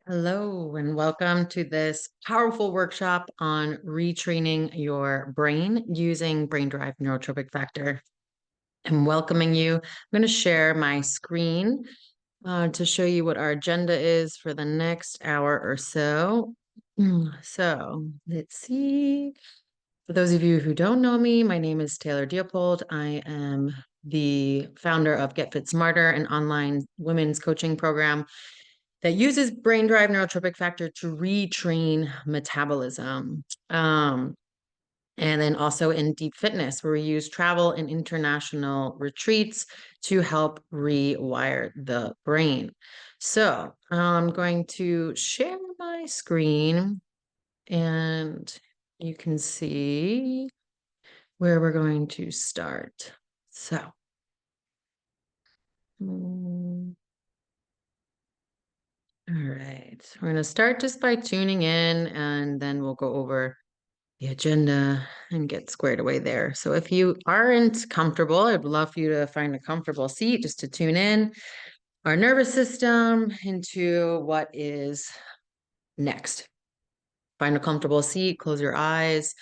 Hello, and welcome to this powerful workshop on retraining your brain using brain-derived neurotrophic factor. I'm welcoming you. I'm going to share my screen to show you what our agenda is for the next hour or so. So let's see. For those of you who don't know me, my name is Taylor Deopold. I am the founder of Get Fit Smarter, an online women's coaching program that uses brain-derived neurotrophic factor to retrain metabolism. And then also in deep fitness, where we use travel and international retreats to help rewire the brain. So I'm going to share my screen and you can see where we're going to start. So, all right, we're going to start just by tuning in and then we'll go over the agenda and get squared away there. So if you aren't comfortable, I'd love for you to find a comfortable seat just to tune in our nervous system into what is next. Find a comfortable seat, close your eyes.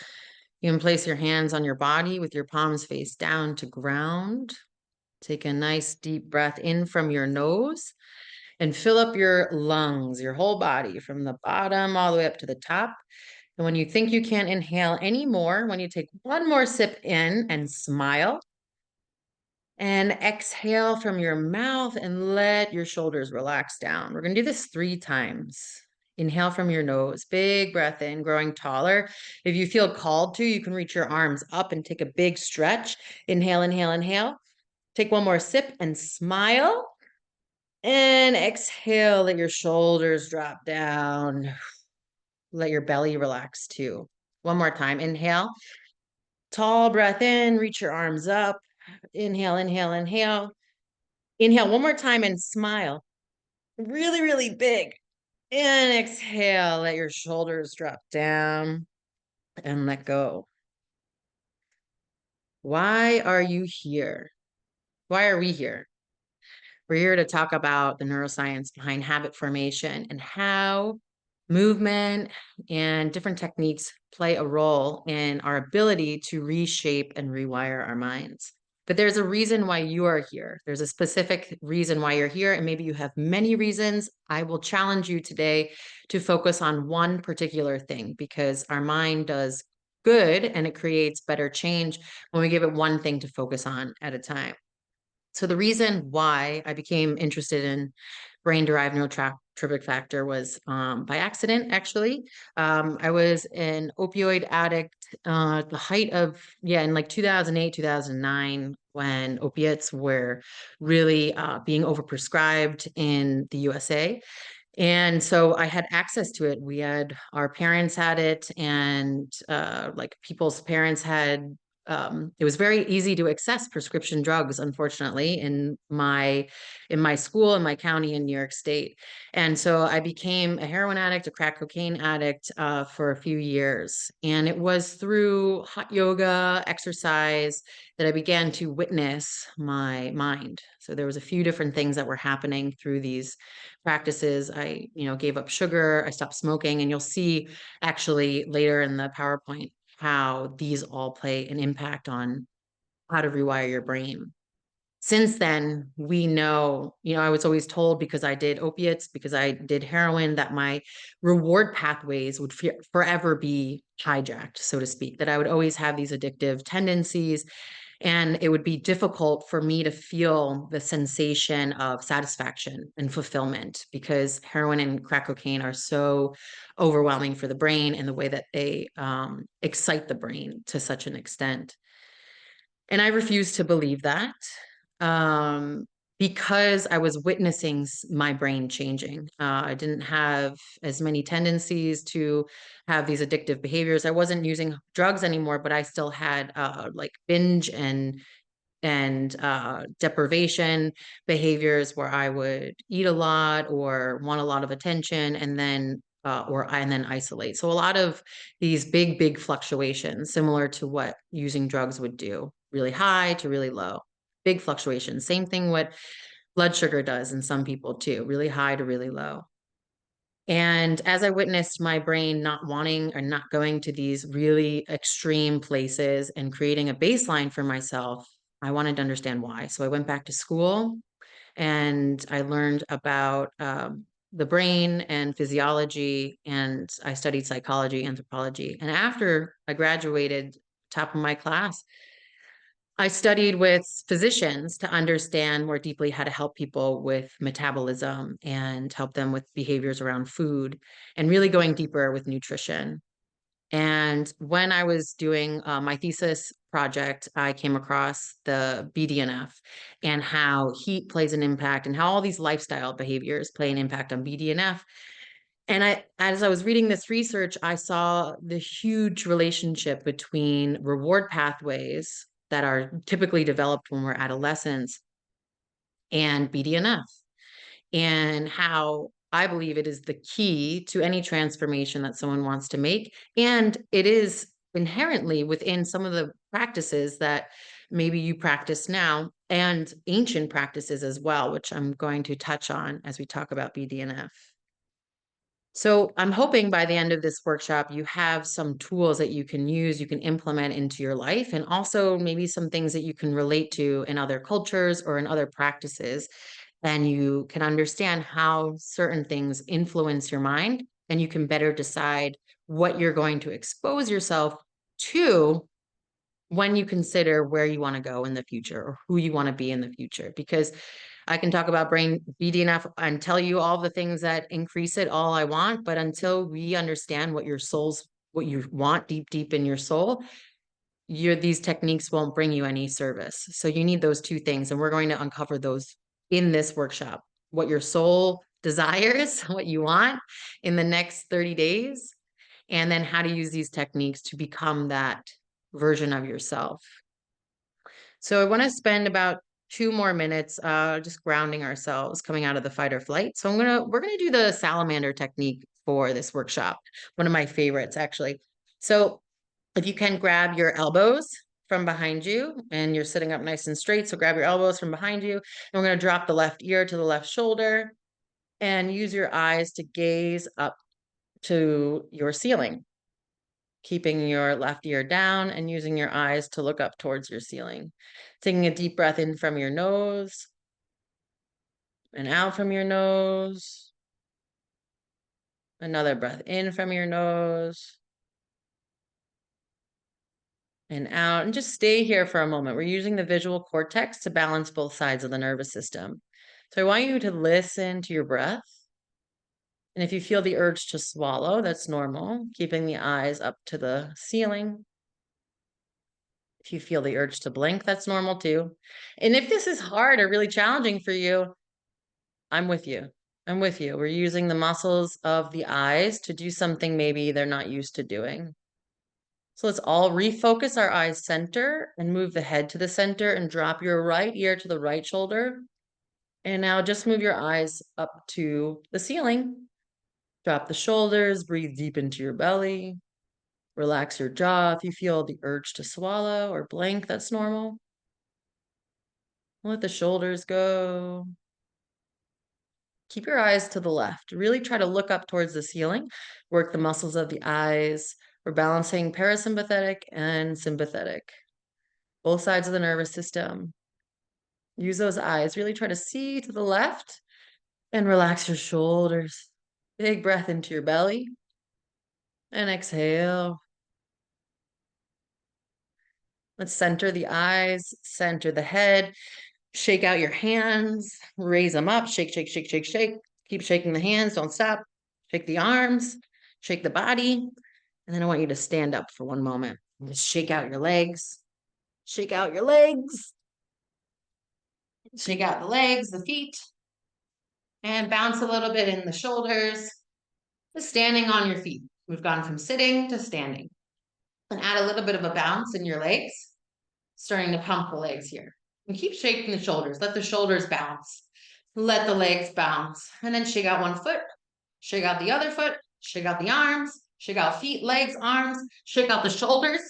You can place your hands on your body with your palms face down to ground. Take a nice deep breath in from your nose and fill up your lungs, your whole body from the bottom all the way up to the top. And when you think you can't inhale anymore, when you take one more sip in and smile and exhale from your mouth and let your shoulders relax down. We're going to do this 3 times. Inhale from your nose, big breath in, growing taller. If you feel called to, you can reach your arms up and take a big stretch. Inhale, inhale, inhale. Take one more sip and smile. And exhale, let your shoulders drop down. Let your belly relax too. One more time. Inhale. Tall breath in, reach your arms up. Inhale, inhale, inhale. Inhale one more time and smile. Really, really big. And exhale, let your shoulders drop down and let go. Why are you here? Why are we here? We're here to talk about the neuroscience behind habit formation and how movement and different techniques play a role in our ability to reshape and rewire our minds. But there's a reason why you are here. There's a specific reason why you're here, and maybe you have many reasons. I will challenge you today to focus on one particular thing because our mind does good and it creates better change when we give it one thing to focus on at a time. So the reason why I became interested in brain-derived neurotrophic factor was by accident, actually. I was an opioid addict at the height of, in like 2008, 2009, when opiates were really being overprescribed in the USA. And so I had access to it. Our parents had it, and like people's parents had, it was very easy to access prescription drugs, unfortunately, in my school, in my county in New York State. And so I became a heroin addict, a crack cocaine addict for a few years. And it was through hot yoga, exercise, that I began to witness my mind. So there was a few different things that were happening through these practices. I, gave up sugar, I stopped smoking, and you'll see actually later in the PowerPoint how these all play an impact on how to rewire your brain. Since then, we know, I was always told because I did opiates, because I did heroin, that my reward pathways would forever be hijacked, so to speak, that I would always have these addictive tendencies. And it would be difficult for me to feel the sensation of satisfaction and fulfillment because heroin and crack cocaine are so overwhelming for the brain and the way that they excite the brain to such an extent. And I refuse to believe that um, because I was witnessing my brain changing. I didn't have as many tendencies to have these addictive behaviors. I wasn't using drugs anymore, but I still had like binge and deprivation behaviors where I would eat a lot or want a lot of attention and then isolate. So a lot of these big fluctuations, similar to what using drugs would do, really high to really low, big fluctuations. Same thing what blood sugar does in some people too, really high to really low. And as I witnessed my brain not wanting or not going to these really extreme places and creating a baseline for myself, I wanted to understand why. So I went back to school and I learned about the brain and physiology, and I studied psychology, anthropology. And after I graduated, top of my class, I studied with physicians to understand more deeply how to help people with metabolism and help them with behaviors around food and really going deeper with nutrition. And when I was doing my thesis project, I came across the BDNF and how heat plays an impact and how all these lifestyle behaviors play an impact on BDNF. And as I was reading this research, I saw the huge relationship between reward pathways that are typically developed when we're adolescents and BDNF, and how I believe it is the key to any transformation that someone wants to make. And it is inherently within some of the practices that maybe you practice now and ancient practices as well, which I'm going to touch on as we talk about BDNF. So I'm hoping by the end of this workshop, you have some tools that you can use, you can implement into your life, and also maybe some things that you can relate to in other cultures or in other practices. And you can understand how certain things influence your mind, and you can better decide what you're going to expose yourself to when you consider where you want to go in the future or who you want to be in the future. Because I can talk about brain BDNF and tell you all the things that increase it all I want, but until we understand what you want deep in your soul, these techniques won't bring you any service. So you need those two things, and we're going to uncover those in this workshop. What your soul desires, what you want in the next 30 days, and then how to use these techniques to become that version of yourself. So I want to spend about 2 more minutes just grounding ourselves coming out of the fight or flight. So we're gonna do the salamander technique for this workshop. One of my favorites, actually. So if you can grab your elbows from behind you and you're sitting up nice and straight, so grab your elbows from behind you. And we're gonna drop the left ear to the left shoulder and use your eyes to gaze up to your ceiling, keeping your left ear down and using your eyes to look up towards your ceiling. Taking a deep breath in from your nose and out from your nose. Another breath in from your nose and out. And just stay here for a moment. We're using the visual cortex to balance both sides of the nervous system. So I want you to listen to your breath. And if you feel the urge to swallow, that's normal. Keeping the eyes up to the ceiling. If you feel the urge to blink, that's normal too. And if this is hard or really challenging for you, I'm with you. I'm with you. We're using the muscles of the eyes to do something maybe they're not used to doing. So let's all refocus our eyes center and move the head to the center and drop your right ear to the right shoulder. And now just move your eyes up to the ceiling. Drop the shoulders, breathe deep into your belly. Relax your jaw. If you feel the urge to swallow or blink, that's normal. Let the shoulders go. Keep your eyes to the left. Really try to look up towards the ceiling. Work the muscles of the eyes. We're balancing parasympathetic and sympathetic, both sides of the nervous system. Use those eyes. Really try to see to the left and relax your shoulders. Big breath into your belly and exhale. Let's center the eyes, center the head. Shake out your hands, raise them up, shake, shake, shake, shake, shake. Keep shaking the hands, don't stop. Shake the arms, shake the body. And then I want you to stand up for one moment and just shake out your legs. Shake out your legs. Shake out the legs, the feet, and bounce a little bit in the shoulders. Just standing on your feet. We've gone from sitting to standing. And add a little bit of a bounce in your legs, starting to pump the legs here. And keep shaking the shoulders. Let the shoulders bounce. Let the legs bounce. And then shake out one foot. Shake out the other foot. Shake out the arms. Shake out feet, legs, arms. Shake out the shoulders.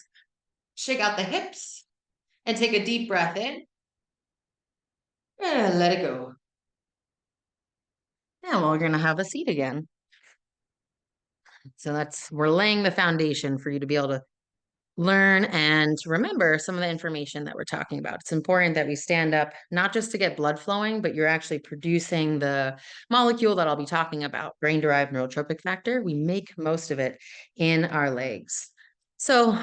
Shake out the hips. And take a deep breath in. And let it go. Now we're going to have a seat again. So we're laying the foundation for you to be able to learn and remember some of the information that we're talking about. It's important that we stand up, not just to get blood flowing, but you're actually producing the molecule that I'll be talking about, brain-derived neurotrophic factor. We make most of it in our legs. So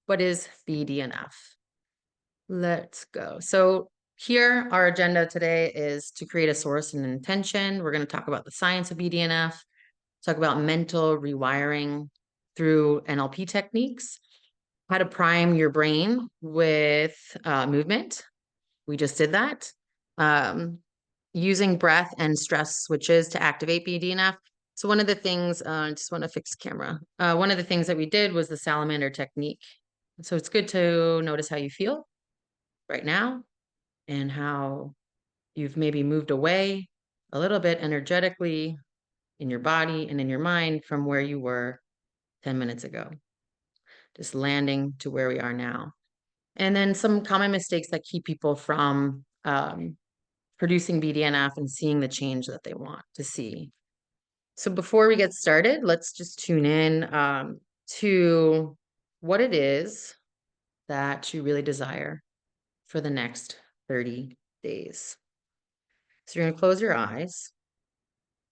what is BDNF? Let's go. So here, our agenda today is to create a source and intention. We're going to talk about the science of BDNF, talk about mental rewiring through NLP techniques, how to prime your brain with movement. We just did that. Using breath and stress switches to activate BDNF. So one of the things, I just want to fix the camera. One of the things that we did was the salamander technique. So it's good to notice how you feel right now and how you've maybe moved away a little bit energetically in your body and in your mind from where you were 10 minutes ago. Just landing to where we are now. And then some common mistakes that keep people from producing BDNF and seeing the change that they want to see. So before we get started, let's just tune in to what it is that you really desire for the next 30 days. So you're going to close your eyes.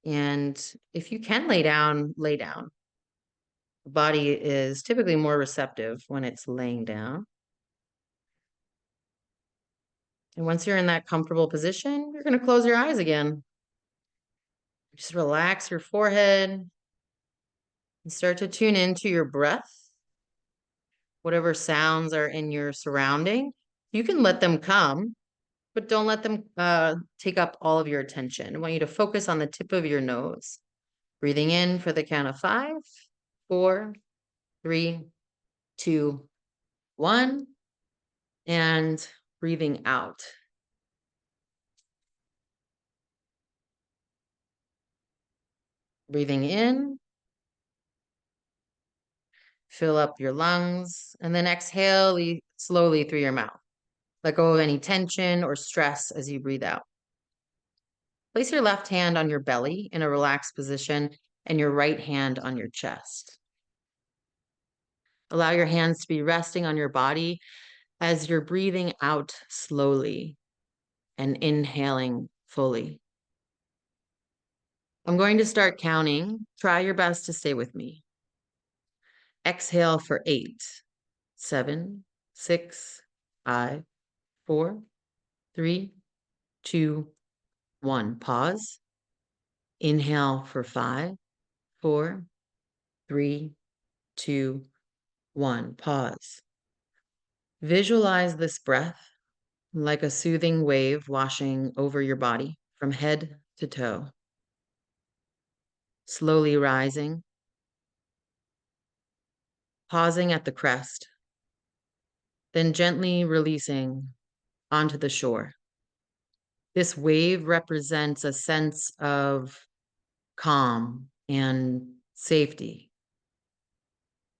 And if you can lay down, lay down. The body is typically more receptive when it's laying down. And once you're in that comfortable position, you're going to close your eyes again. Just relax your forehead and start to tune into your breath. Whatever sounds are in your surrounding, you can let them come, but don't let them take up all of your attention. I want you to focus on the tip of your nose. Breathing in for the count of 5, 4, 3, 2, 1, and breathing out. Breathing in, fill up your lungs, and then exhale slowly through your mouth. Let go of any tension or stress as you breathe out. Place your left hand on your belly in a relaxed position and your right hand on your chest. Allow your hands to be resting on your body as you're breathing out slowly and inhaling fully. I'm going to start counting. Try your best to stay with me. Exhale for 8, 7, 6, 5, 4, 3, 2, 1. Pause. Inhale for 5, 4, 3, 2, 1. Pause. Visualize this breath like a soothing wave washing over your body from head to toe. Slowly rising, pausing at the crest, then gently releasing onto the shore. This wave represents a sense of calm and safety.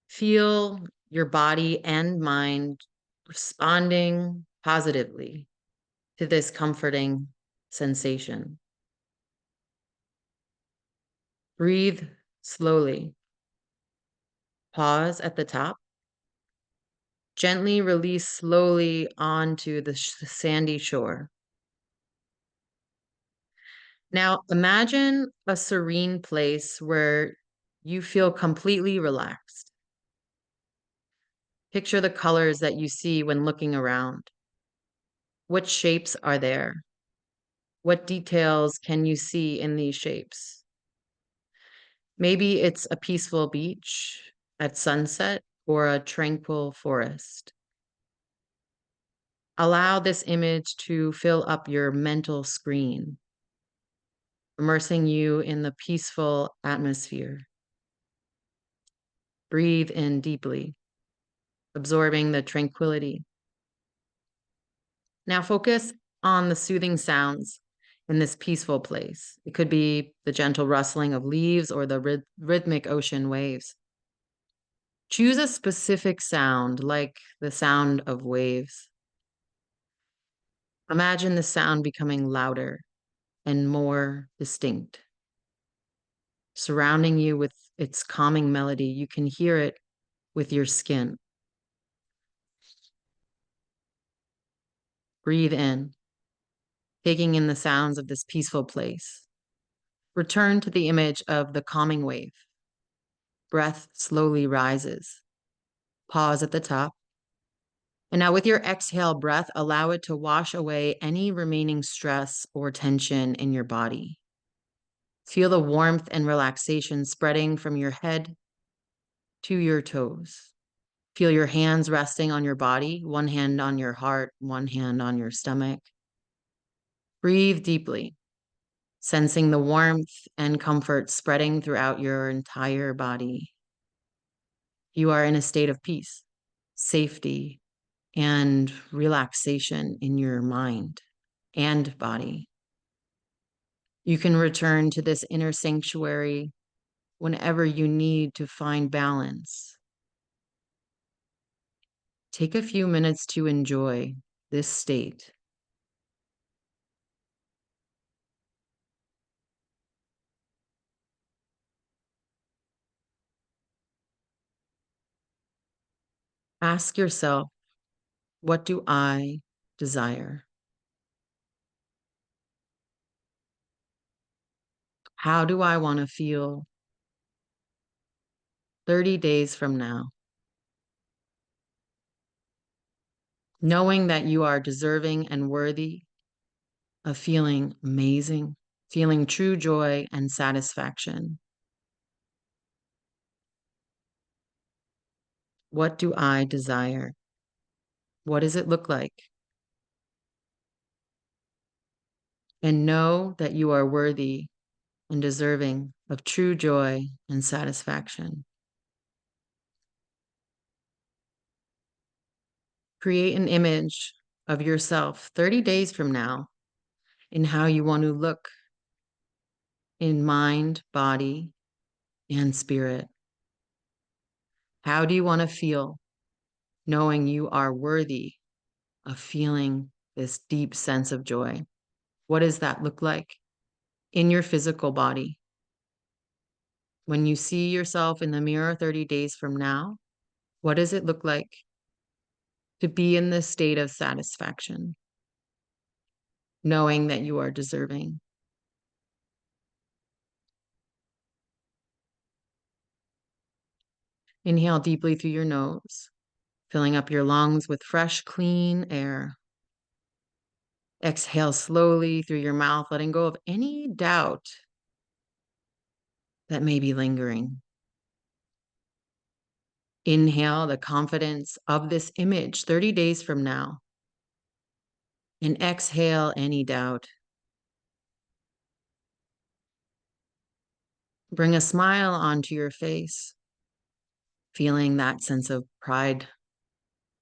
Feel your body and mind responding positively to this comforting sensation. Breathe slowly. Pause at the top. Gently release slowly onto the sandy shore. Now imagine a serene place where you feel completely relaxed. Picture the colors that you see when looking around. What shapes are there? What details can you see in these shapes? Maybe it's a peaceful beach at sunset or a tranquil forest. Allow this image to fill up your mental screen, immersing you in the peaceful atmosphere. Breathe in deeply, absorbing the tranquility. Now focus on the soothing sounds in this peaceful place. It could be the gentle rustling of leaves or the rhythmic ocean waves. Choose a specific sound, like the sound of waves. Imagine the sound becoming louder and more distinct, surrounding you with its calming melody. You can hear it with your skin. Breathe in, taking in the sounds of this peaceful place. Return to the image of the calming wave. Breath slowly rises. Pause at the top. And now with your exhale breath, allow it to wash away any remaining stress or tension in your body. Feel the warmth and relaxation spreading from your head to your toes. Feel your hands resting on your body, one hand on your heart, one hand on your stomach. Breathe deeply, sensing the warmth and comfort spreading throughout your entire body. You are in a state of peace, safety, and relaxation in your mind and body. You can return to this inner sanctuary whenever you need to find balance. Take a few minutes to enjoy this state. Ask yourself, what do I desire? How do I want to feel 30 days from now? Knowing that you are deserving and worthy of feeling amazing, feeling true joy and satisfaction. What do I desire? What does it look like? And know that you are worthy and deserving of true joy and satisfaction. Create an image of yourself 30 days from now in how you want to look in mind, body, and spirit. How do you want to feel knowing you are worthy of feeling this deep sense of joy? What does that look like in your physical body? When you see yourself in the mirror 30 days from now, what does it look like to be in this state of satisfaction, knowing that you are deserving? Inhale deeply through your nose, filling up your lungs with fresh, clean air. Exhale slowly through your mouth, letting go of any doubt that may be lingering. Inhale the confidence of this image 30 days from now. And exhale any doubt. Bring a smile onto your face, feeling that sense of pride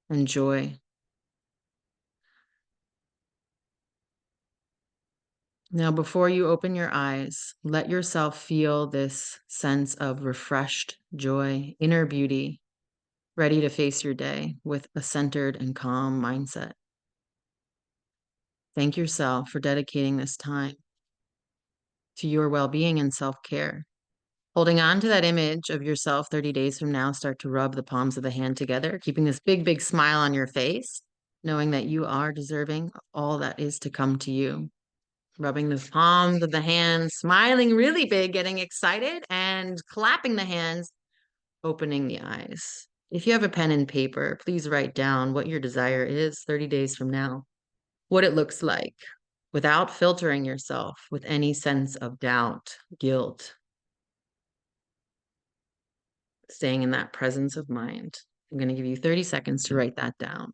and joy. Now, before you open your eyes, let yourself feel this sense of refreshed joy, inner beauty, ready to face your day with a centered and calm mindset. Thank yourself for dedicating this time to your well-being and self-care. Holding on to that image of yourself 30 days from now, start to rub the palms of the hand together, keeping this big, big smile on your face, knowing that you are deserving of all that is to come to you. Rubbing the palms of the hands, smiling really big, getting excited, and clapping the hands, opening the eyes. If you have a pen and paper, please write down what your desire is 30 days from now, what it looks like, without filtering yourself with any sense of doubt, guilt, staying in that presence of mind. I'm going to give you 30 seconds to write that down.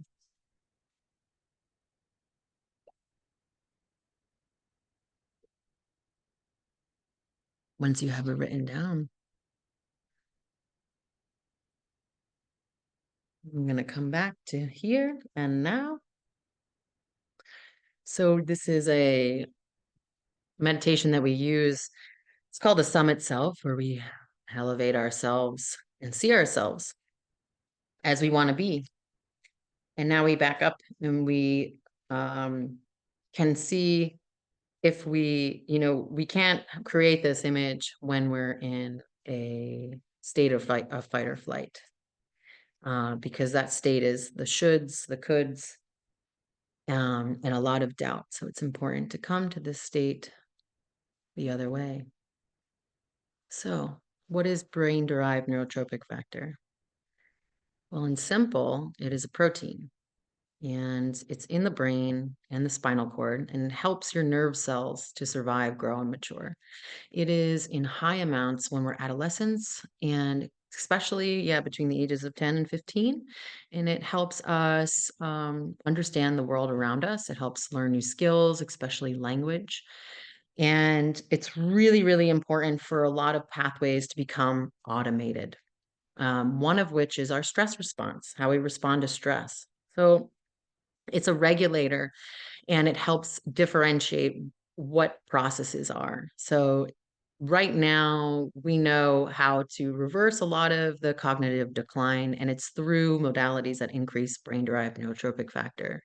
Once you have it written down, I'm going to come back to here and now. So this is a meditation that we use. It's called the Summit Self, where we elevate ourselves and see ourselves as we want to be. And now we back up and we can see if we can't create this image when we're in a state of fight or flight, because that state is the shoulds, the coulds, and a lot of doubt. So it's important to come to this state the other way. So, what is brain-derived neurotrophic factor? Well, in simple, it is a protein, and it's in the brain and the spinal cord, and it helps your nerve cells to survive, grow, and mature. It is in high amounts when we're adolescents, and especially, yeah, between the ages of 10 and 15. And it helps us understand the world around us. It helps learn new skills, especially language. And it's really, really important for a lot of pathways to become automated. One of which is our stress response, how we respond to stress. So it's a regulator, and it helps differentiate what processes are. So right now, we know how to reverse a lot of the cognitive decline, and it's through modalities that increase brain-derived neurotrophic factor.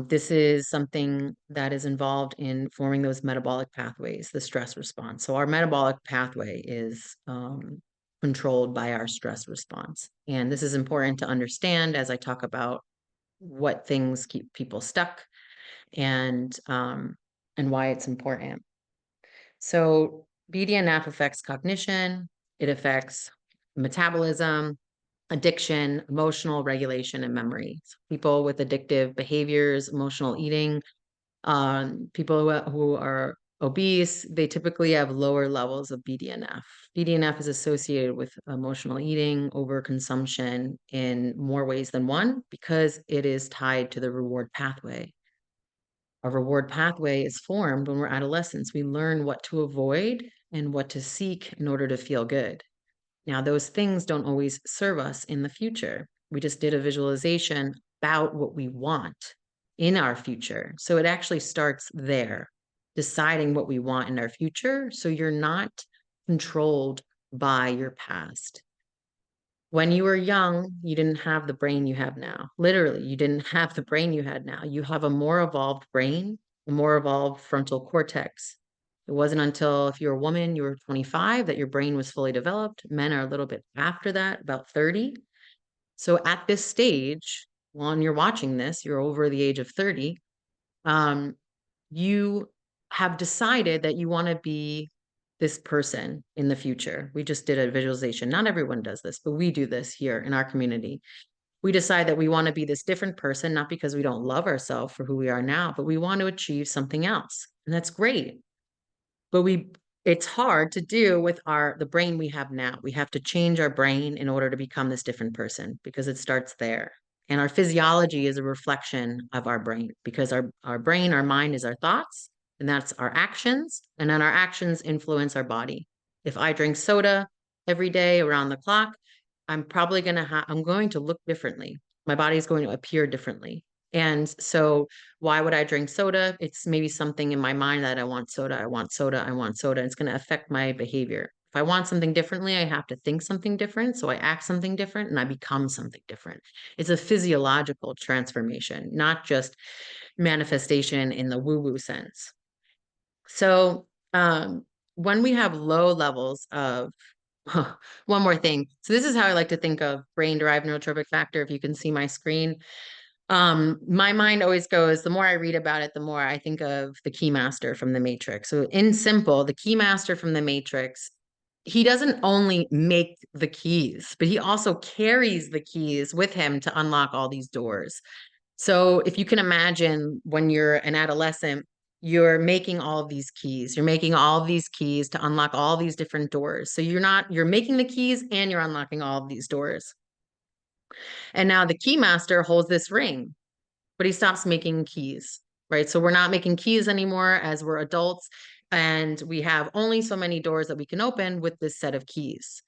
This is something that is involved in forming those metabolic pathways, the stress response. So our metabolic pathway is controlled by our stress response. And this is important to understand as I talk about what things keep people stuck, and why it's important. So BDNF affects cognition, it affects metabolism, addiction, emotional regulation, and memory. So people with addictive behaviors, emotional eating, people who are obese, they typically have lower levels of BDNF. BDNF is associated with emotional eating, overconsumption in more ways than one because it is tied to the reward pathway. A reward pathway is formed when we're adolescents. We learn what to avoid and what to seek in order to feel good. Now, those things don't always serve us in the future. We just did a visualization about what we want in our future. So it actually starts there, deciding what we want in our future. So you're not controlled by your past. When you were young, you didn't have the brain you have now. Literally, you didn't have the brain you had now. You have a more evolved brain, a more evolved frontal cortex. It wasn't until if you're a woman, you were 25, that your brain was fully developed. Men are a little bit after that, about 30. So at this stage, when you're watching this, you're over the age of 30, um, you have decided that you want to be this person in the future. We just did a visualization. Not everyone does this, but we do this here in our community. We decide that we want to be this different person, not because we don't love ourselves for who we are now, but we want to achieve something else. And that's great. But it's hard to do with the brain we have now. We have to change our brain in order to become this different person because it starts there. And our physiology is a reflection of our brain because our brain, our mind is our thoughts, and that's our actions. And then our actions influence our body. If I drink soda every day around the clock, I'm probably I'm going to look differently. My body's going to appear differently. And so why would I drink soda? It's maybe something in my mind that I want soda, I want soda, I want soda. And it's going to affect my behavior. If I want something differently, I have to think something different. So I act something different and I become something different. It's a physiological transformation, not just manifestation in the woo-woo sense. So when we have low levels of one more thing. So this is how I like to think of brain-derived neurotrophic factor. If you can see my screen, my mind always goes, the more I read about it, the more I think of the Keymaster from the Matrix. So in simple, the Keymaster from the Matrix, he doesn't only make the keys, but he also carries the keys with him to unlock all these doors. So if you can imagine when you're an adolescent, you're making all of these keys. You're making all of these keys to unlock all these different doors. So you're making the keys and you're unlocking all of these doors. And now the Keymaster holds this ring, but he stops making keys, right? So we're not making keys anymore as we're adults, and we have only so many doors that we can open with this set of keys.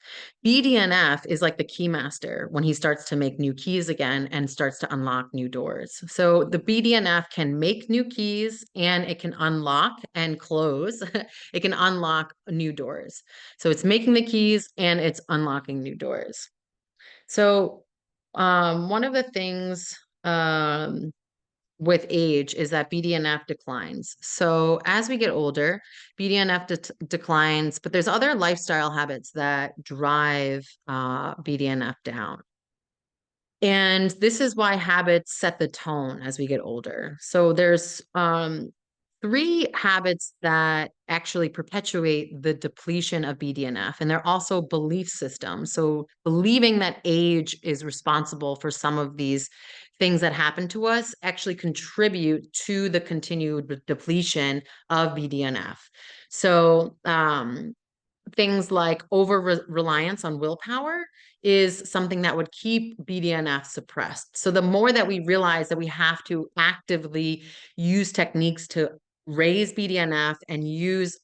BDNF is like the keymaster when he starts to make new keys again and starts to unlock new doors. So the BDNF can make new keys and it can unlock and close. It can unlock new doors. So it's making the keys and it's unlocking new doors. So one of the things with age is that BDNF declines. So as we get older, BDNF declines, but there's other lifestyle habits that drive BDNF down. And this is why habits set the tone as we get older. So there's three habits that actually perpetuate the depletion of BDNF, and they're also belief systems. So believing that age is responsible for some of these things that happen to us actually contribute to the continued depletion of BDNF. So things like over reliance on willpower is something that would keep BDNF suppressed. So the more that we realize that we have to actively use techniques to raise BDNF and use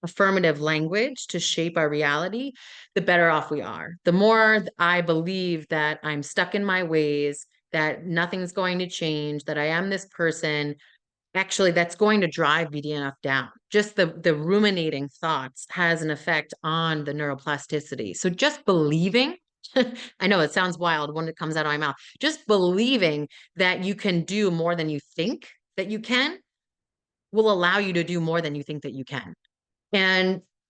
affirmative language to shape our reality, the better off we are. The more I believe that I'm stuck in my ways, that nothing's going to change, that I am this person, actually that's going to drive BDNF down. Just the ruminating thoughts has an effect on the neuroplasticity. So just believing, I know it sounds wild when it comes out of my mouth, just believing that you can do more than you think that you can will allow you to do more than you think that you can.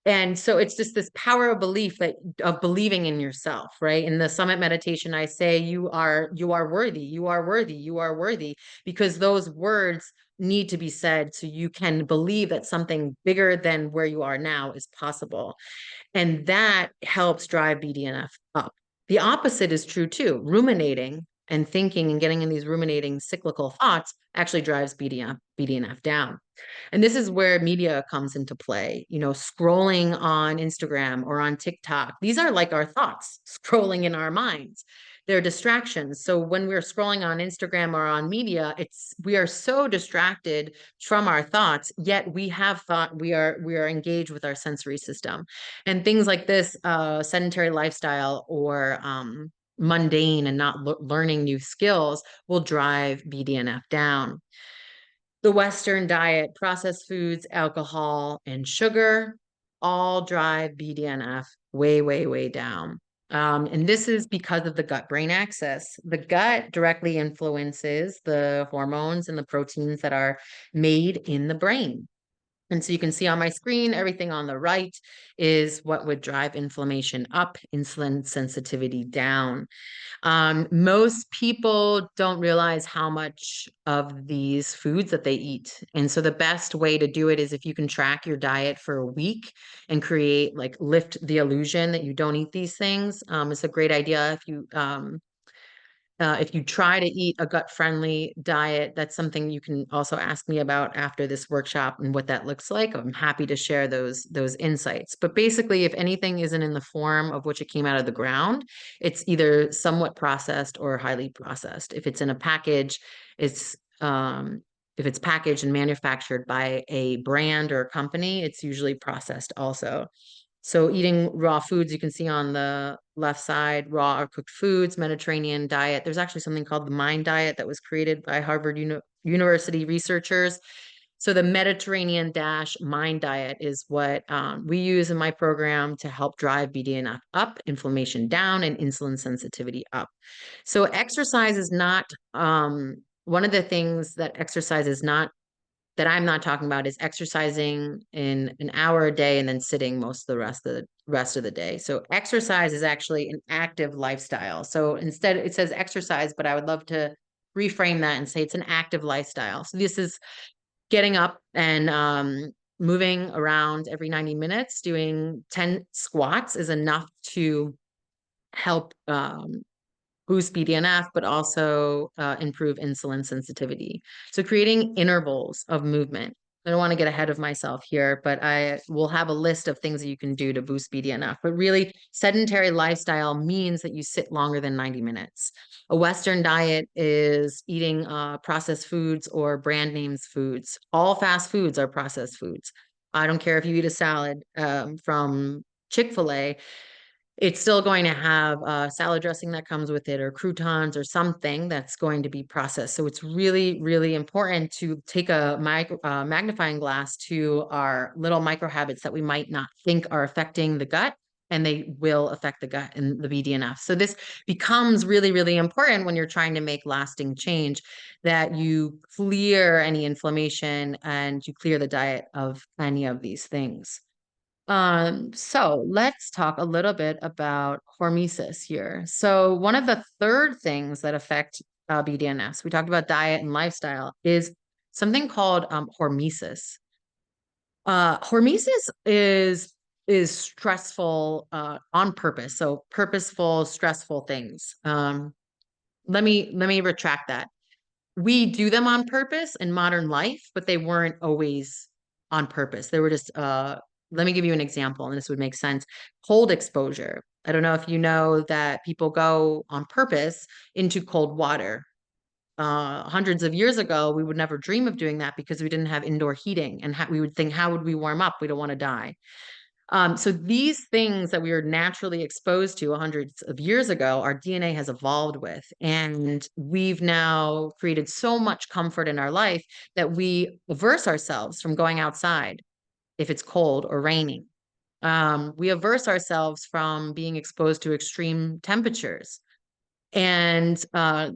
And so it's just this power of belief, that of believing in yourself, right? In the summit meditation, I say you are worthy, you are worthy, you are worthy, because those words need to be said so you can believe that something bigger than where you are now is possible. And that helps drive BDNF up. The opposite is true too. Ruminating and thinking and getting in these ruminating cyclical thoughts actually drives BDNF down. And this is where media comes into play, scrolling on Instagram or on TikTok. These are like our thoughts scrolling in our minds. They're distractions. So when we're scrolling on Instagram or on media, we are so distracted from our thoughts, yet we have thought, we are engaged with our sensory system. And things like this, sedentary lifestyle or mundane and not learning new skills will drive BDNF down. The Western diet, processed foods, alcohol, and sugar all drive BDNF way, way, way down. And this is because of the gut-brain axis. The gut directly influences the hormones and the proteins that are made in the brain. And so you can see on my screen, everything on the right is what would drive inflammation up, insulin sensitivity down. Most people don't realize how much of these foods that they eat. And so the best way to do it is if you can track your diet for a week and lift the illusion that you don't eat these things. It's a great idea if you try to eat a gut-friendly diet. That's something you can also ask me about after this workshop and what that looks like. I'm happy to share those insights. But basically, if anything isn't in the form of which it came out of the ground, it's either somewhat processed or highly processed. If it's in a package, it's if it's packaged and manufactured by a brand or a company, it's usually processed also. So eating raw foods, you can see on the left side, raw or cooked foods, Mediterranean diet. There's actually something called the MIND diet that was created by Harvard University researchers. So the Mediterranean MIND diet is what we use in my program to help drive BDNF up, inflammation down, and insulin sensitivity up. So exercise is not one of the things that I'm not talking about is exercising in an hour a day and then sitting most of the rest of the day. So exercise is actually an active lifestyle. So instead it says exercise, but I would love to reframe that and say it's an active lifestyle. So this is getting up and moving around every 90 minutes. Doing 10 squats is enough to help boost BDNF, but also improve insulin sensitivity. So creating intervals of movement. I don't want to get ahead of myself here, but I will have a list of things that you can do to boost BDNF. But really, sedentary lifestyle means that you sit longer than 90 minutes. A Western diet is eating processed foods or brand names foods. All fast foods are processed foods. I don't care if you eat a salad from Chick-fil-A, it's still going to have a salad dressing that comes with it or croutons or something that's going to be processed. So it's really, really important to take a magnifying glass to our little micro habits that we might not think are affecting the gut and they will affect the gut and the BDNF. So this becomes really, really important when you're trying to make lasting change, that you clear any inflammation and you clear the diet of any of these things. So let's talk a little bit about hormesis here. So one of the third things that affect BDNS, we talked about diet and lifestyle, is something called hormesis. Hormesis is stressful on purpose, so purposeful, stressful things. Let me retract that. We do them on purpose in modern life, but they weren't always on purpose. They were just let me give you an example, and this would make sense. Cold exposure. I don't know if you know that people go on purpose into cold water. Hundreds of years ago, we would never dream of doing that because we didn't have indoor heating, and we would think, how would we warm up? We don't want to die. So these things that we were naturally exposed to hundreds of years ago, our DNA has evolved with, and we've now created so much comfort in our life that we averse ourselves from going outside if it's cold or raining. We averse ourselves from being exposed to extreme temperatures. And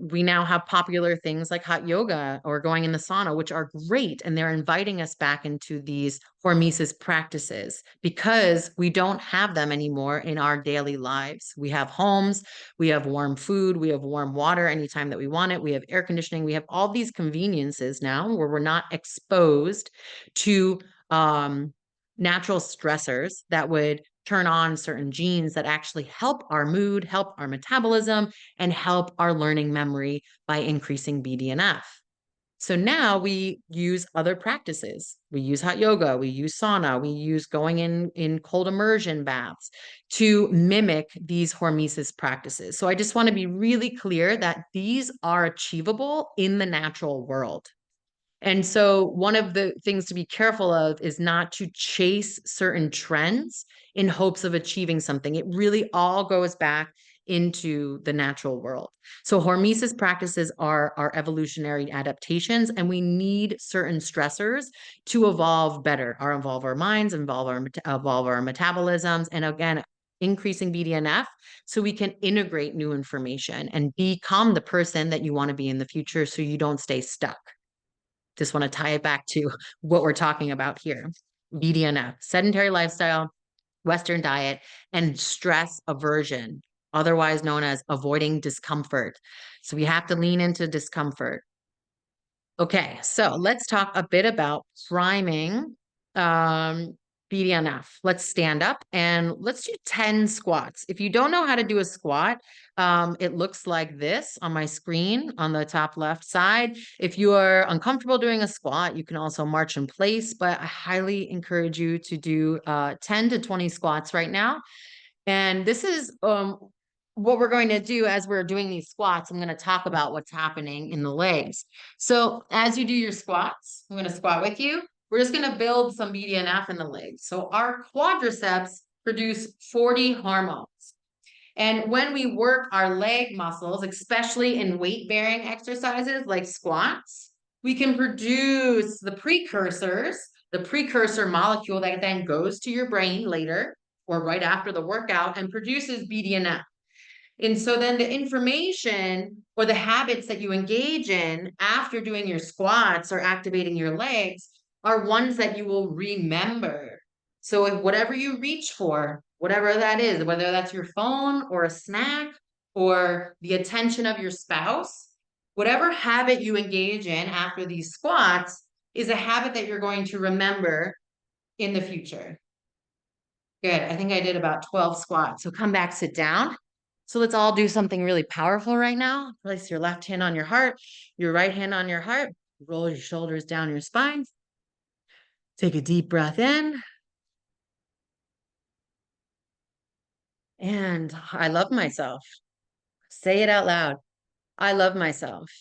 we now have popular things like hot yoga or going in the sauna, which are great. And they're inviting us back into these hormesis practices because we don't have them anymore in our daily lives. We have homes, we have warm food, we have warm water anytime that we want it, we have air conditioning, we have all these conveniences now where we're not exposed to natural stressors that would turn on certain genes that actually help our mood, help our metabolism, and help our learning memory by increasing BDNF. So now we use other practices. We use hot yoga, we use sauna, we use going in cold immersion baths to mimic these hormesis practices. So I just want to be really clear that these are achievable in the natural world. And so, one of the things to be careful of is not to chase certain trends in hopes of achieving something. It really all goes back into the natural world. So, hormesis practices are our evolutionary adaptations, and we need certain stressors to evolve better, or evolve our minds, evolve our metabolisms, and again, increasing BDNF so we can integrate new information and become the person that you want to be in the future so you don't stay stuck. Just want to tie it back to what we're talking about here. BDNF, sedentary lifestyle, Western diet, and stress aversion, otherwise known as avoiding discomfort. So we have to lean into discomfort. Okay, so let's talk a bit about priming BDNF. Let's stand up and let's do 10 squats. If you don't know how to do a squat, it looks like this on my screen on the top left side. If you are uncomfortable doing a squat, you can also march in place, but I highly encourage you to do 10 to 20 squats right now. And this is what we're going to do as we're doing these squats. I'm going to talk about what's happening in the legs. So as you do your squats, I'm going to squat with you. We're just going to build some BDNF in the legs. So our quadriceps produce 40 hormones. And when we work our leg muscles, especially in weight-bearing exercises like squats, we can produce the precursor molecule that then goes to your brain later or right after the workout and produces BDNF. And so then the information or the habits that you engage in after doing your squats or activating your legs are ones that you will remember. So if whatever you reach for, whatever that is, whether that's your phone or a snack or the attention of your spouse, whatever habit you engage in after these squats is a habit that you're going to remember in the future. Good. I think I did about 12 squats. So come back, sit down. So let's all do something really powerful right now. Place your left hand on your heart, your right hand on your heart. Roll your shoulders down your spine. Take a deep breath in. And I love myself. Say it out loud. I love myself.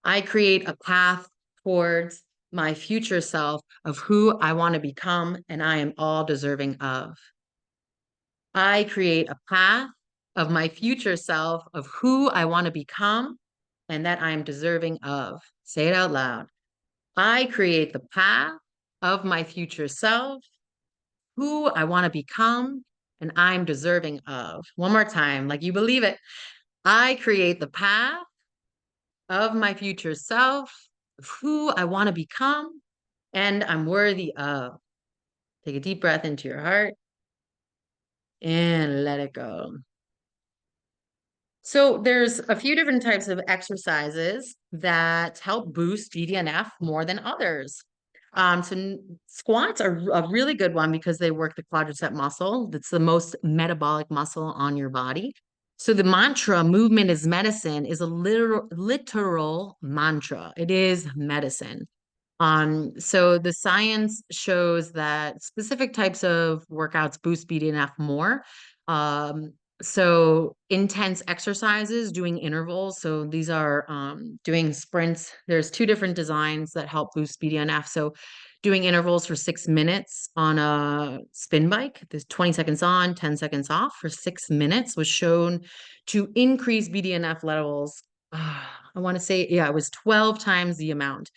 I create a path towards my future self of who I want to become, and I am all deserving of. I create a path of my future self of who I want to become and that I am deserving of. Say it out loud. I create the path of my future self who I want to become and I'm deserving of. One more time, like you believe it. I create the path of my future self, of who I want to become, and I'm worthy of. Take a deep breath into your heart and let it go. So there's a few different types of exercises that help boost BDNF more than others. Squats are a really good one because they work the quadricep muscle. That's the most metabolic muscle on your body. So the mantra "movement is medicine" is a literal mantra. It is medicine. So the science shows that specific types of workouts boost BDNF more. Um, so intense exercises, doing intervals. So these are doing sprints. There's two different designs that help boost BDNF. So doing intervals for 6 minutes on a spin bike. There's 20 seconds on, 10 seconds off for 6 minutes was shown to increase BDNF levels. I want to say, yeah, it was 12 times the amount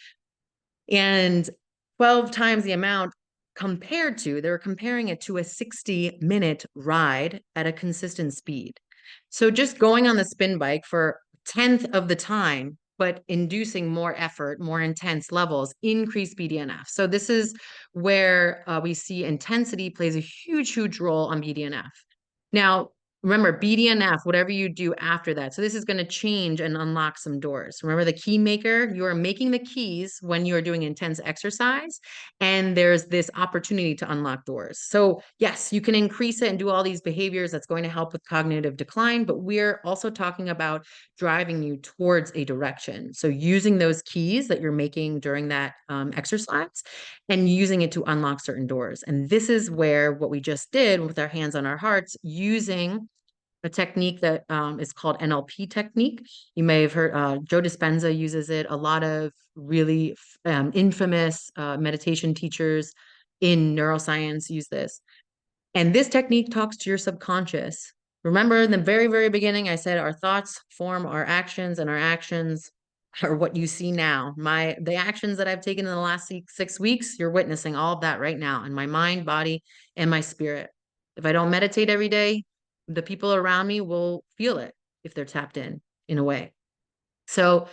and 12 times the amount compared to, they were comparing it to a 60-minute ride at a consistent speed. So just going on the spin bike for 1/10 of the time, but inducing more effort, more intense levels, increase BDNF. So this is where we see intensity plays a huge, huge role on BDNF. Now, remember, BDNF, whatever you do after that. So this is going to change and unlock some doors. Remember the key maker? You are making the keys when you are doing intense exercise, and there's this opportunity to unlock doors. So yes, you can increase it and do all these behaviors that's going to help with cognitive decline, but we're also talking about driving you towards a direction. So using those keys that you're making during that exercise and using it to unlock certain doors. And this is where what we just did with our hands on our hearts, using a technique that is called NLP technique. You may have heard Joe Dispenza uses it. A lot of really infamous meditation teachers in neuroscience use this. And this technique talks to your subconscious. Remember in the very, very beginning, I said our thoughts form our actions, and our actions are what you see now. The actions that I've taken in the last 6 weeks, you're witnessing all of that right now in my mind, body, and my spirit. If I don't meditate every day, the people around me will feel it if they're tapped in a way. So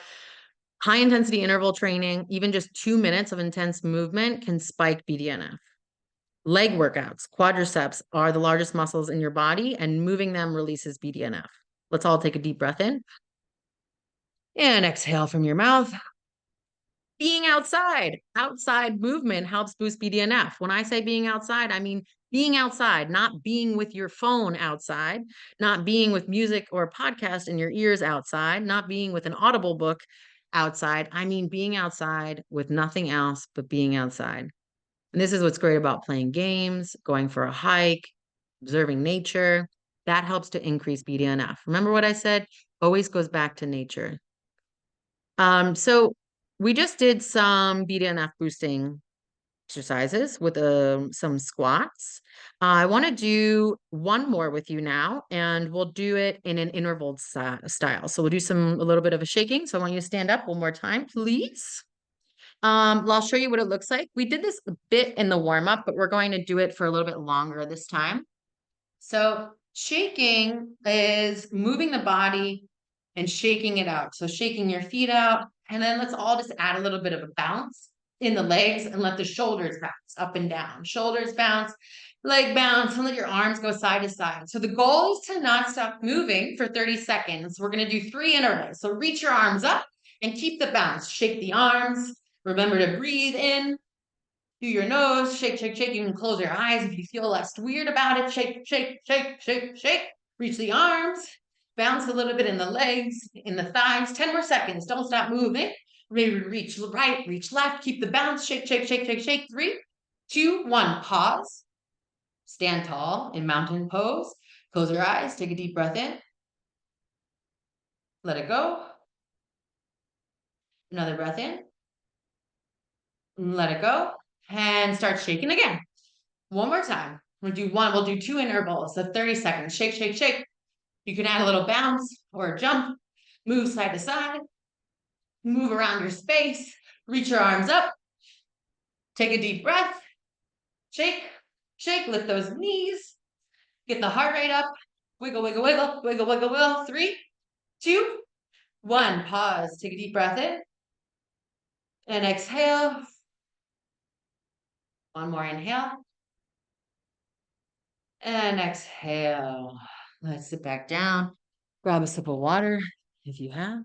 high intensity interval training, even just 2 minutes of intense movement can spike BDNF. Leg workouts, quadriceps are the largest muscles in your body, and moving them releases BDNF. Let's all take a deep breath in and exhale from your mouth. Being outside movement helps boost BDNF. When I say being outside, I mean being outside, not being with your phone outside, not being with music or podcast in your ears outside, not being with an audible book outside. I mean being outside with nothing else but being outside. And this is what's great about playing games, going for a hike, observing nature. That helps to increase BDNF. Remember what I said? Always goes back to nature. So we just did some BDNF boosting exercises with some squats. I want to do one more with you now, and we'll do it in an interval style. So we'll do a little bit of a shaking. So I want you to stand up one more time, please. I'll show you what it looks like. We did this a bit in the warm up, but we're going to do it for a little bit longer this time. So shaking is moving the body and shaking it out. So shaking your feet out, and then let's all just add a little bit of a bounce in the legs and let the shoulders bounce up and down. Shoulders bounce, leg bounce, and let your arms go side to side. So the goal is to not stop moving for 30 seconds. We're going to do 3 intervals. So reach your arms up and keep the bounce. Shake the arms. Remember to breathe in through your nose, shake, shake, shake. You can close your eyes if you feel less weird about it. Shake, shake, shake, shake, shake. Reach the arms, bounce a little bit in the legs, in the thighs. 10 more seconds. Don't stop moving. Maybe reach right, reach left. Keep the bounce. Shake, shake, shake, shake, shake. 3, 2, 1. Pause. Stand tall in mountain pose. Close your eyes. Take a deep breath in. Let it go. Another breath in. Let it go. And start shaking again. One more time. We'll do 2 intervals of 30 seconds. Shake, shake, shake. You can add a little bounce or a jump. Move side to side. Move around your space. Reach your arms up. Take a deep breath. Shake. Shake, lift those knees, get the heart rate up. Wiggle, wiggle, wiggle, wiggle, wiggle, wiggle. 3, 2, 1. Pause. Take a deep breath in. And exhale. One more inhale. And exhale. Let's sit back down. Grab a sip of water if you have.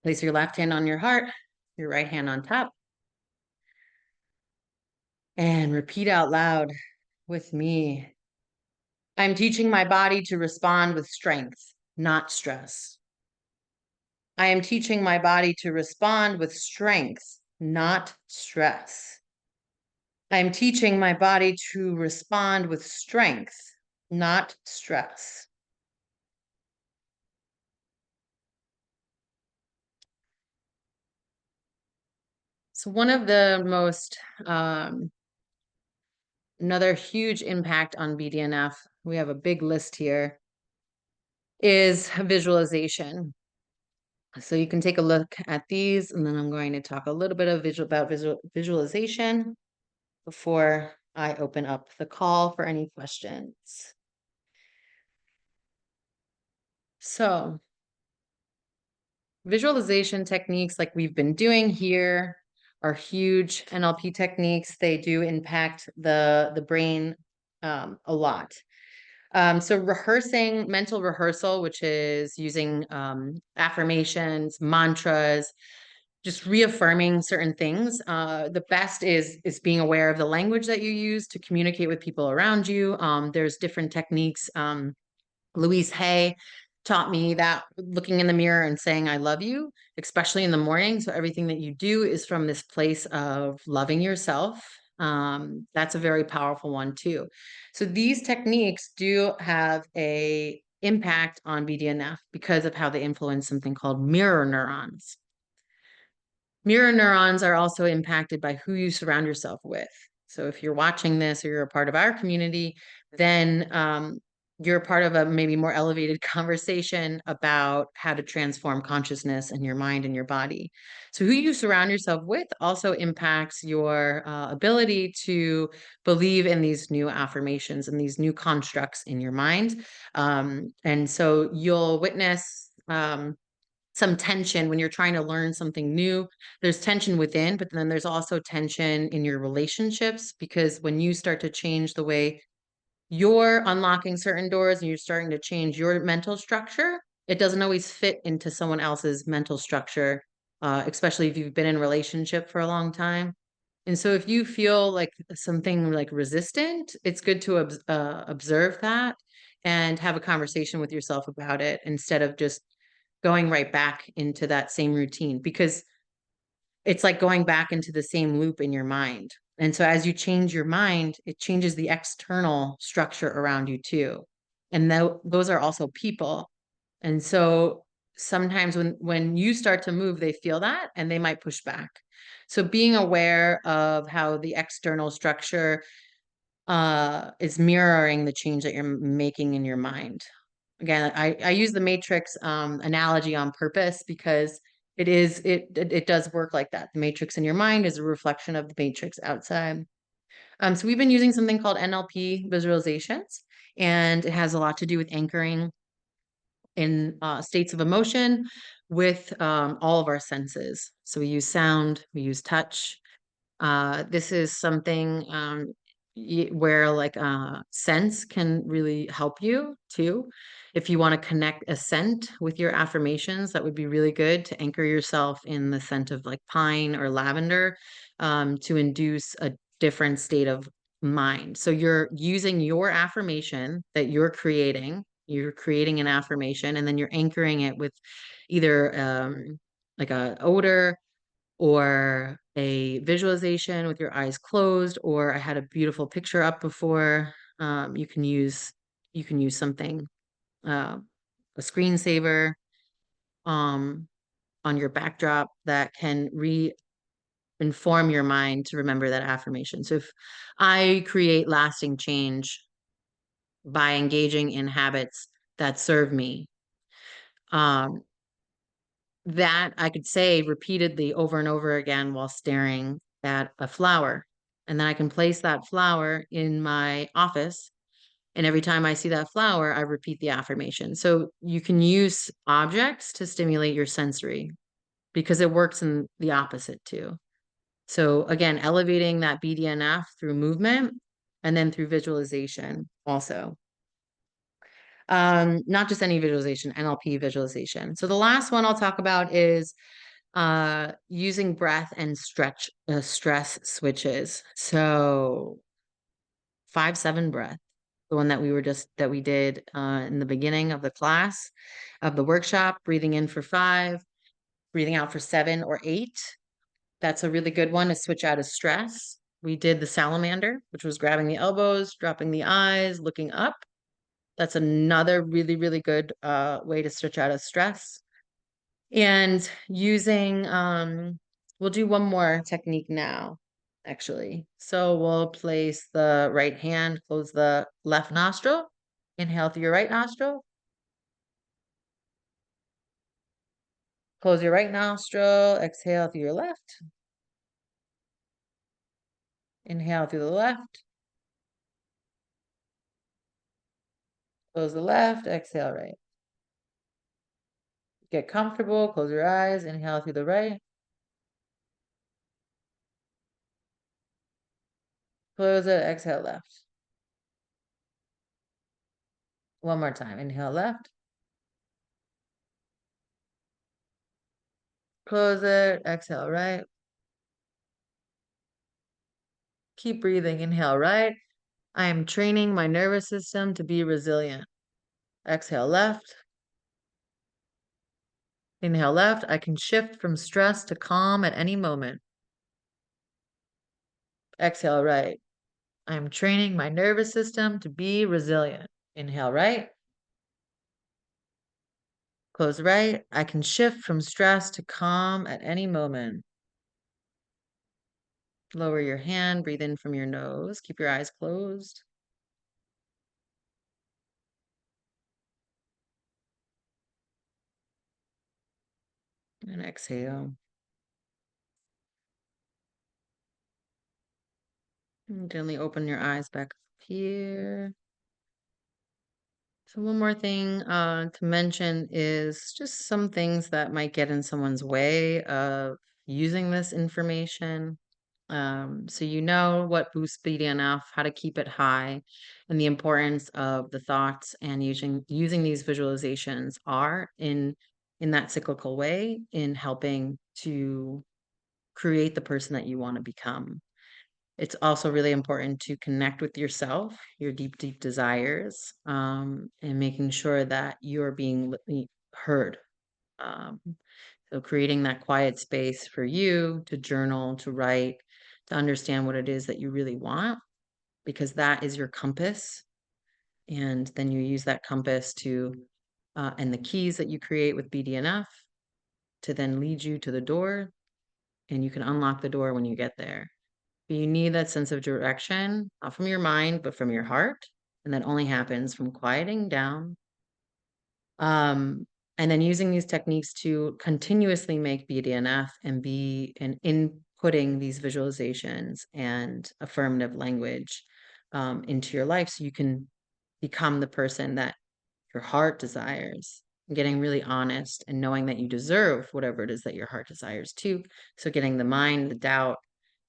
Place your left hand on your heart, your right hand on top. And repeat out loud with me. I'm teaching my body to respond with strength, not stress. I am teaching my body to respond with strength, not stress. I am teaching my body to respond with strength, not stress. So one of the most, another huge impact on BDNF, we have a big list here, is visualization. So you can take a look at these, and then I'm going to talk a little bit of visualization before I open up the call for any questions. So visualization techniques like we've been doing here are huge NLP techniques. They do impact the brain a lot. So rehearsing, mental rehearsal, which is using affirmations, mantras, just reaffirming certain things. The best is being aware of the language that you use to communicate with people around you. There's different techniques. Louise Hay taught me that looking in the mirror and saying, I love you, especially in the morning. So everything that you do is from this place of loving yourself. That's a very powerful one too. So these techniques do have a impact on BDNF because of how they influence something called mirror neurons. Mirror neurons are also impacted by who you surround yourself with. So if you're watching this or you're a part of our community, then you're a part of a maybe more elevated conversation about how to transform consciousness and your mind and your body. So who you surround yourself with also impacts your ability to believe in these new affirmations and these new constructs in your mind. And so you'll witness some tension when you're trying to learn something new. There's tension within, but then there's also tension in your relationships, because when you start to change the way you're unlocking certain doors and you're starting to change your mental structure, it doesn't always fit into someone else's mental structure, especially if you've been in a relationship for a long time. And so if you feel like something like resistant, it's good to observe that and have a conversation with yourself about it instead of just going right back into that same routine, because it's like going back into the same loop in your mind. And so as you change your mind, it changes the external structure around you too. And those are also people. And so sometimes when you start to move, they feel that and they might push back. So being aware of how the external structure is mirroring the change that you're making in your mind. Again, I use the matrix analogy on purpose because it does work like that. The matrix in your mind is a reflection of the matrix outside. So we've been using something called NLP visualizations, and it has a lot to do with anchoring in states of emotion with all of our senses. So we use sound, we use touch. This is something where like sense can really help you too. If you want to connect a scent with your affirmations, that would be really good to anchor yourself in the scent of like pine or lavender, to induce a different state of mind. So you're using your affirmation that you're creating an affirmation, and then you're anchoring it with either like a odor or a visualization with your eyes closed, or I had a beautiful picture up before. You can use something, a screensaver, um, on your backdrop that can inform your mind to remember that affirmation. So if I create lasting change by engaging in habits that serve me, um, that I could say repeatedly over and over again while staring at a flower. And then I can place that flower in my office. And every time I see that flower, I repeat the affirmation. So you can use objects to stimulate your sensory because it works in the opposite too. So again, elevating that BDNF through movement and then through visualization also. Not just any visualization, NLP visualization. So the last one I'll talk about is using breath and stress switches. So 5-7 breath, the one that we did in the beginning of the class of the workshop, breathing in for 5, breathing out for 7 or 8. That's a really good one to switch out of stress. We did the salamander, which was grabbing the elbows, dropping the eyes, looking up. That's another really, really good way to switch out of stress. And using, we'll do one more technique now, actually. So we'll place the right hand, close the left nostril, inhale through your right nostril, close your right nostril, exhale through your left, inhale through the left, close the left, exhale right. Get comfortable, close your eyes, inhale through the right, close it, exhale left. One more time, inhale left, close it, exhale right. Keep breathing, inhale right. I am training my nervous system to be resilient. Exhale left. Inhale left. I can shift from stress to calm at any moment. Exhale right. I am training my nervous system to be resilient. Inhale right. Close right. I can shift from stress to calm at any moment. Lower your hand. Breathe in from your nose. Keep your eyes closed. And exhale. And gently open your eyes back up here. So one more thing to mention is just some things that might get in someone's way of using this information. So you know what boosts BDNF, how to keep it high, and the importance of the thoughts and using these visualizations are in that cyclical way in helping to create the person that you want to become. It's also really important to connect with yourself, your deep, deep desires, and making sure that you're being heard. Um, so creating that quiet space for you to journal, to write, to understand what it is that you really want, because that is your compass. And then you use that compass to, and the keys that you create with BDNF to then lead you to the door, and you can unlock the door when you get there. You need that sense of direction, not from your mind, but from your heart. And that only happens from quieting down. And then using these techniques to continuously make BDNF and inputting these visualizations and affirmative language into your life so you can become the person that your heart desires. Getting really honest and knowing that you deserve whatever it is that your heart desires too. So getting the mind, the doubt,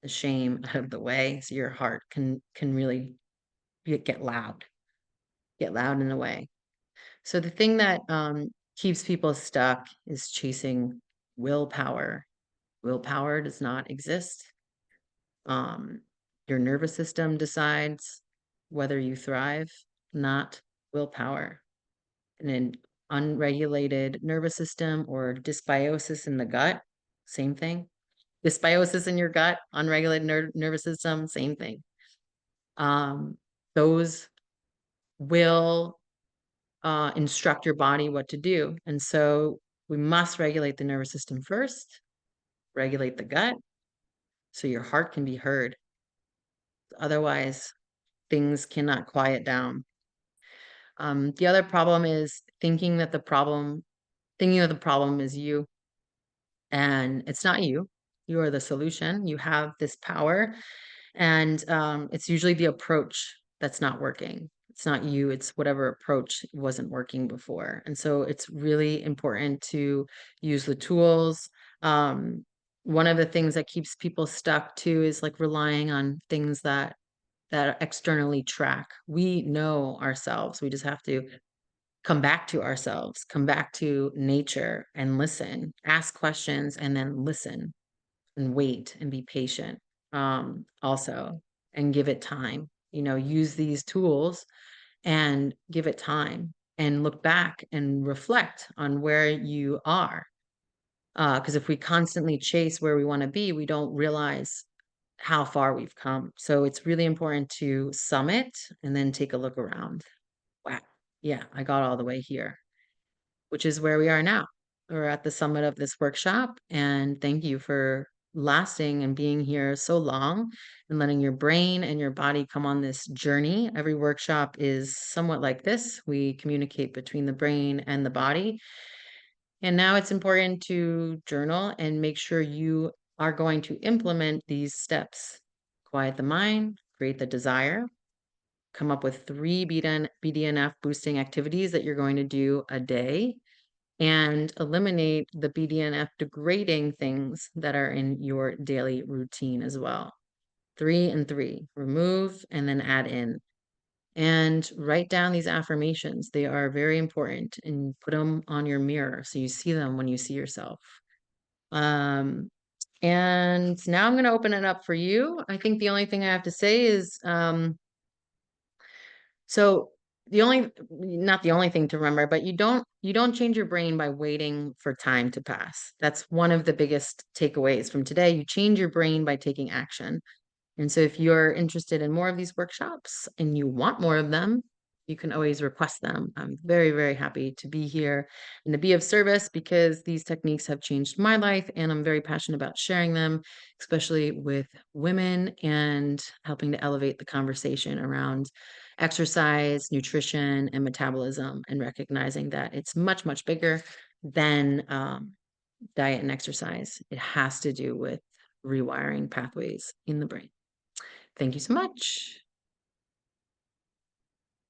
the shame out of the way so your heart can really get loud, in a way. So the thing that keeps people stuck is chasing willpower. Willpower does not exist. Your nervous system decides whether you thrive, not willpower. And an unregulated nervous system or dysbiosis in the gut, same thing. Dysbiosis in your gut, unregulated nervous system, same thing. Those will instruct your body what to do. And so we must regulate the nervous system first, regulate the gut, so your heart can be heard. Otherwise, things cannot quiet down. The other problem is thinking that the problem is you. and it's not you. You are the solution. You have this power, and it's usually the approach that's not working. It's not you, it's whatever approach wasn't working before. And so it's really important to use the tools. Um, One of the things that keeps people stuck too is like relying on things that externally track. We know ourselves. We just have to come back to ourselves, come back to nature and listen, ask questions and then listen and wait and be patient, also, and give it time. Use these tools and give it time and look back and reflect on where you are. Because if we constantly chase where we want to be, we don't realize how far we've come. So it's really important to summit and then take a look around. Wow. Yeah, I got all the way here, which is where we are now. We're at the summit of this workshop, and thank you for lasting and being here so long and letting your brain and your body come on this journey. Every workshop is somewhat like this. We communicate between the brain and the body. And now it's important to journal and make sure you are going to implement these steps. Quiet the mind, create the desire, come up with 3 BDNF boosting activities that you're going to do a day, and eliminate the BDNF degrading things that are in your daily routine as well. 3 and 3, remove and then add in. And write down these affirmations. They are very important, and put them on your mirror so you see them when you see yourself. Um, and now I'm going to open it up for you. I think the only thing I have to say is, so the only not the only thing to remember, but you don't change your brain by waiting for time to pass. That's one of the biggest takeaways from today. You change your brain by taking action. And so if you're interested in more of these workshops and you want more of them, you can always request them. I'm very, very happy to be here and to be of service, because these techniques have changed my life and I'm very passionate about sharing them, especially with women, and helping to elevate the conversation around exercise, nutrition, and metabolism, and recognizing that it's much, much bigger than diet and exercise. It has to do with rewiring pathways in the brain. Thank you so much.